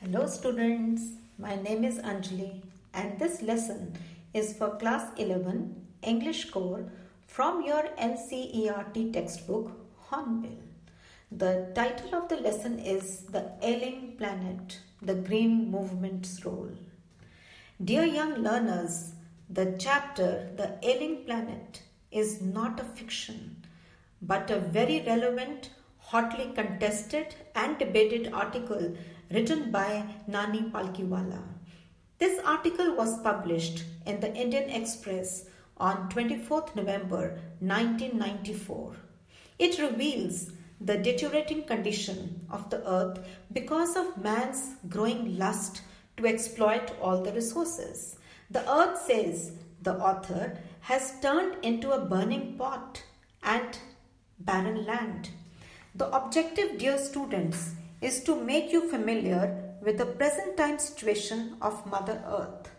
Hello students, my name is Anjali and this lesson is for class 11 English core from your NCERT textbook Hornbill. The title of the lesson is The Ailing Planet, the Green Movement's Role. Dear young learners, the chapter The Ailing Planet is not a fiction but a very relevant, hotly contested and debated article written by Nani Palkiwala. This article was published in the Indian Express on 24th November 1994. It reveals the deteriorating condition of the earth because of man's growing lust to exploit all the resources. The earth, says the author, has turned into a burning pot and barren land. The objective, dear students, is to make you familiar with the present time situation of Mother Earth.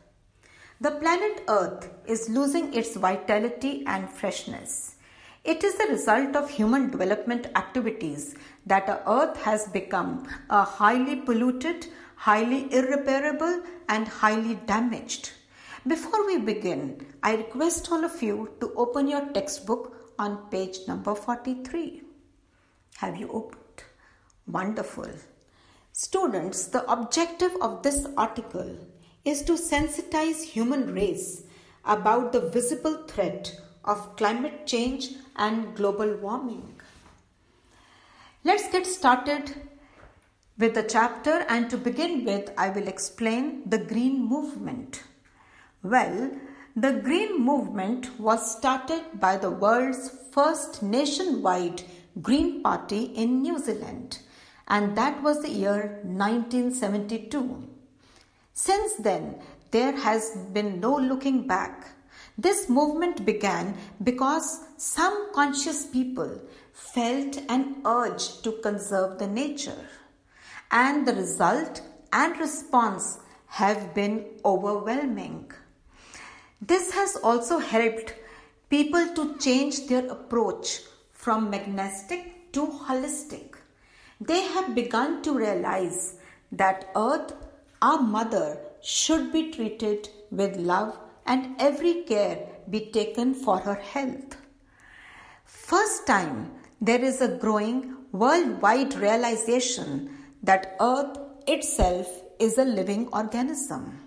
The planet Earth is losing its vitality and freshness. It is the result of human development activities that our Earth has become a highly polluted, highly irreparable and highly damaged. Before we begin, I request all of you to open your textbook on page number 43. Have you opened? Wonderful. Students, the objective of this article is to sensitize human race about the visible threat of climate change and global warming. Let's get started with the chapter, and to begin with, I will explain the Green Movement. Well, the Green Movement was started by the world's first nationwide Green Party in New Zealand, and that was the year 1972. Since then, there has been no looking back. This movement began because some conscious people felt an urge to conserve the nature, and the result and response have been overwhelming. This has also helped people to change their approach from magnetic to holistic. They have begun to realize that Earth, our mother, should be treated with love and every care be taken for her health. First time, there is a growing worldwide realization that Earth itself is a living organism.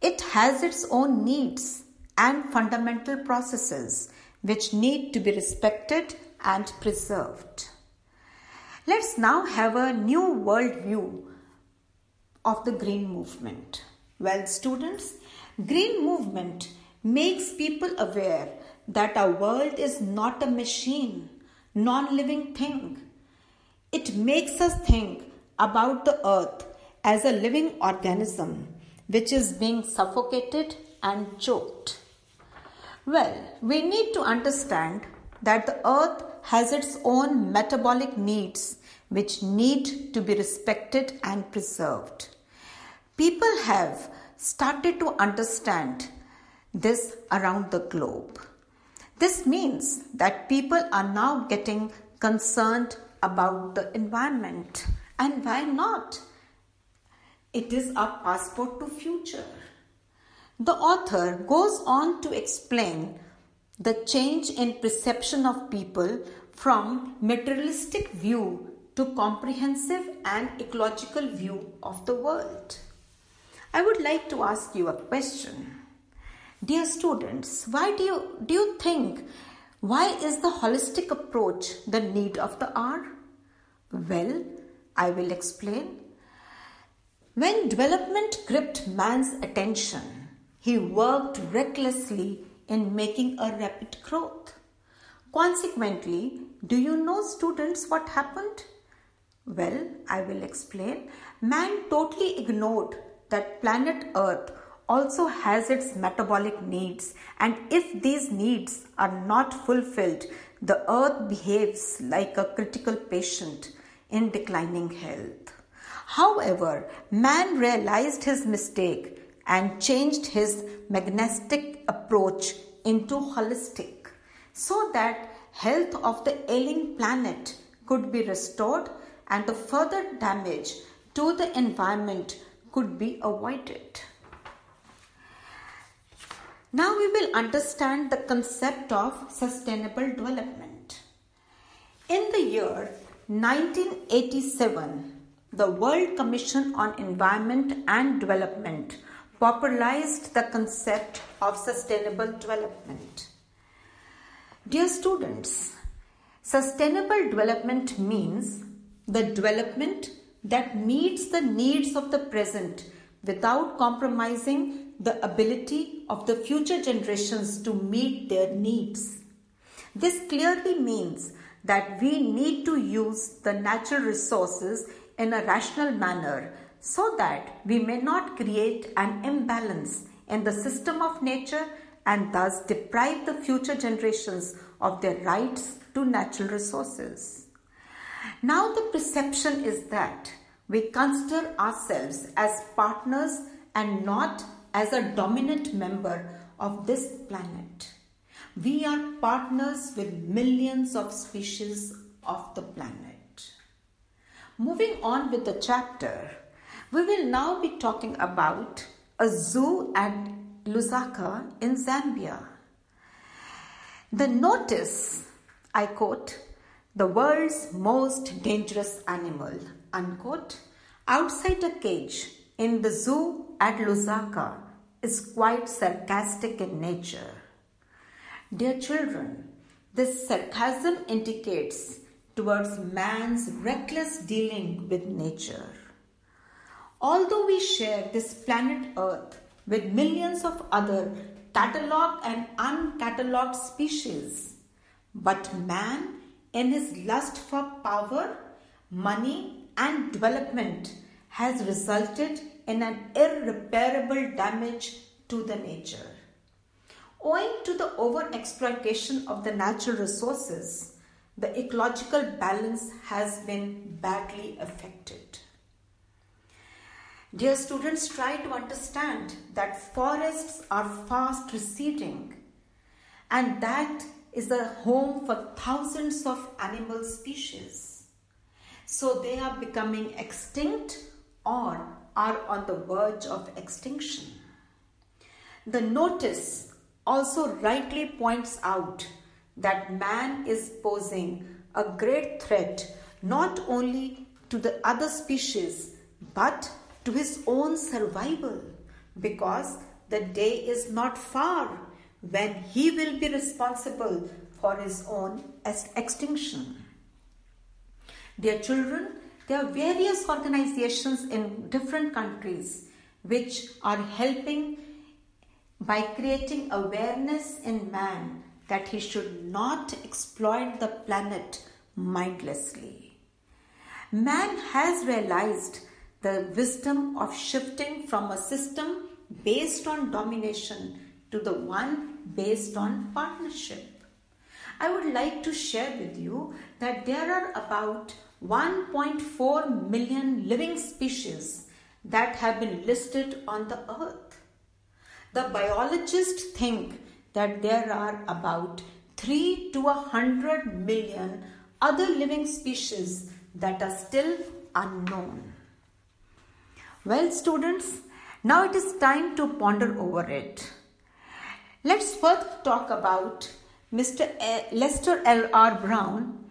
It has its own needs and fundamental processes which need to be respected and preserved. Let's now have a new world view of the Green Movement. Well, students, Green Movement makes people aware that our world is not a machine, non-living thing. It makes us think about the earth as a living organism which is being suffocated and choked. Well, we need to understand that the earth has its own metabolic needs which need to be respected and preserved. People have started to understand this around the globe. This means that people are now getting concerned about the environment. And why not? It is our passport to future. The author goes on to explain the change in perception of people from materialistic view to comprehensive and ecological view of the world. I would like to ask you a question. Dear students, why do you think, why is the holistic approach the need of the hour? Well, I will explain. When development gripped man's attention, he worked recklessly in making a rapid growth. Consequently, do you know, students, what happened? Well, I will explain. Man totally ignored that planet Earth also has its metabolic needs, and if these needs are not fulfilled, the Earth behaves like a critical patient in declining health. However, man realized his mistake and changed his magnetic approach into holistic so that health of the ailing planet could be restored and the further damage to the environment could be avoided. Now we will understand the concept of sustainable development. In the year 1987, the World Commission on Environment and Development popularized the concept of sustainable development. Dear students, sustainable development means the development that meets the needs of the present without compromising the ability of the future generations to meet their needs. This clearly means that we need to use the natural resources in a rational manner so that we may not create an imbalance in the system of nature and thus deprive the future generations of their rights to natural resources. Now the perception is that we consider ourselves as partners and not as a dominant member of this planet. We are partners with millions of species of the planet. Moving on with the chapter, we will now be talking about a zoo at Lusaka in Zambia. The notice, I quote, "the world's most dangerous animal," unquote, outside a cage in the zoo at Lusaka is quite sarcastic in nature. Dear children, this sarcasm indicates towards man's reckless dealing with nature. Although we share this planet Earth with millions of other catalogued and uncatalogued species, but man, in his lust for power, money and development, has resulted in an irreparable damage to the nature. Owing to the overexploitation of the natural resources, the ecological balance has been badly affected. Dear students, try to understand that forests are fast receding and that is the home for thousands of animal species. So they are becoming extinct or are on the verge of extinction. The notice also rightly points out that man is posing a great threat not only to the other species but to his own survival, because the day is not far when he will be responsible for his own extinction. Dear children, there are various organizations in different countries which are helping by creating awareness in man that he should not exploit the planet mindlessly. Man has realized the wisdom of shifting from a system based on domination to the one based on partnership. I would like to share with you that there are about 1.4 million living species that have been listed on the earth. The biologists think that there are about 3 to 100 million other living species that are still unknown. Well, students, now it is time to ponder over it. Let's first talk about Mr. Lester L.R. Brown,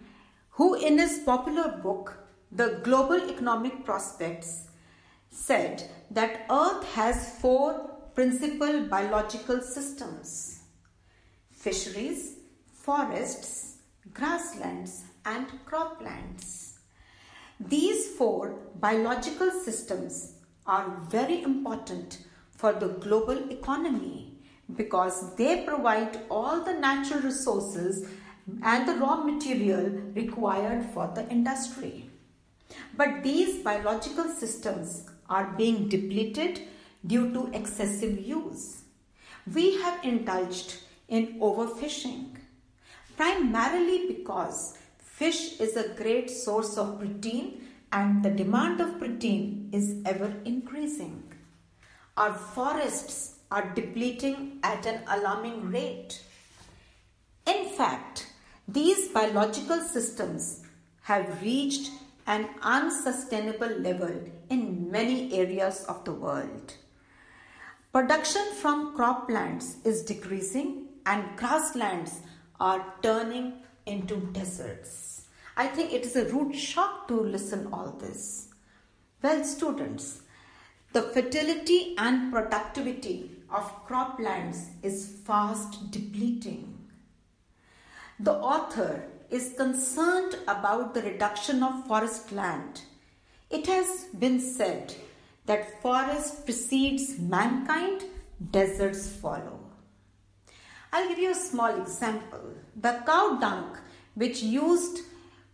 who in his popular book, The Global Economic Prospects, said that Earth has 4 principal biological systems: fisheries, forests, grasslands, and croplands. These 4 biological systems are very important for the global economy because they provide all the natural resources and the raw material required for the industry. But these biological systems are being depleted due to excessive use. We have indulged in overfishing, primarily because fish is a great source of protein and the demand of protein is ever increasing. Our forests are depleting at an alarming rate. In fact, these biological systems have reached an unsustainable level in many areas of the world. Production from croplands is decreasing and grasslands are turning into deserts. I think it is a rude shock to listen all this. Well, students, the fertility and productivity of croplands is fast depleting. The author is concerned about the reduction of forest land. It has been said that forest precedes mankind, deserts follow. I'll give you a small example. The cow dung, which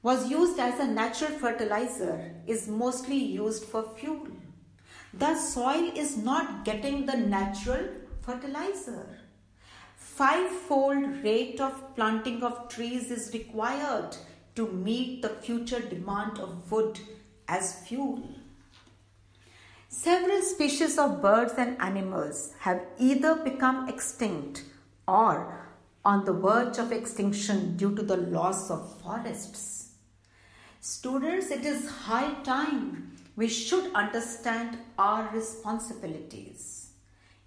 was used as a natural fertilizer, is mostly used for fuel. The soil is not getting the natural fertilizer. 5-fold rate of planting of trees is required to meet the future demand of wood as fuel. Several species of birds and animals have either become extinct or on the verge of extinction due to the loss of forests. Students, it is high time we should understand our responsibilities.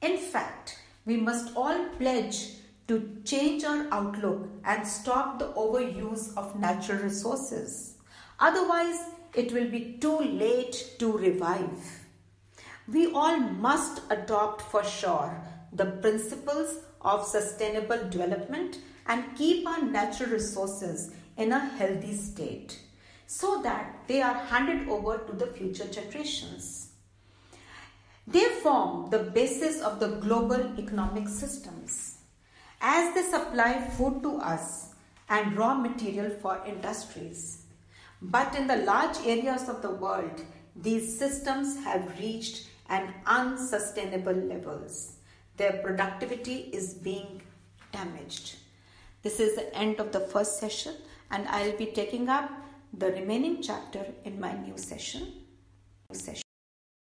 In fact, we must all pledge to change our outlook and stop the overuse of natural resources. Otherwise, it will be too late to revive. We all must adopt for sure the principles of sustainable development and keep our natural resources in a healthy state so that they are handed over to the future generations. They form the basis of the global economic systems as they supply food to us and raw material for industries. But in the large areas of the world, these systems have reached an unsustainable levels. Their productivity is being damaged. This is the end of the first session, and I'll be taking up the remaining chapter in my new session.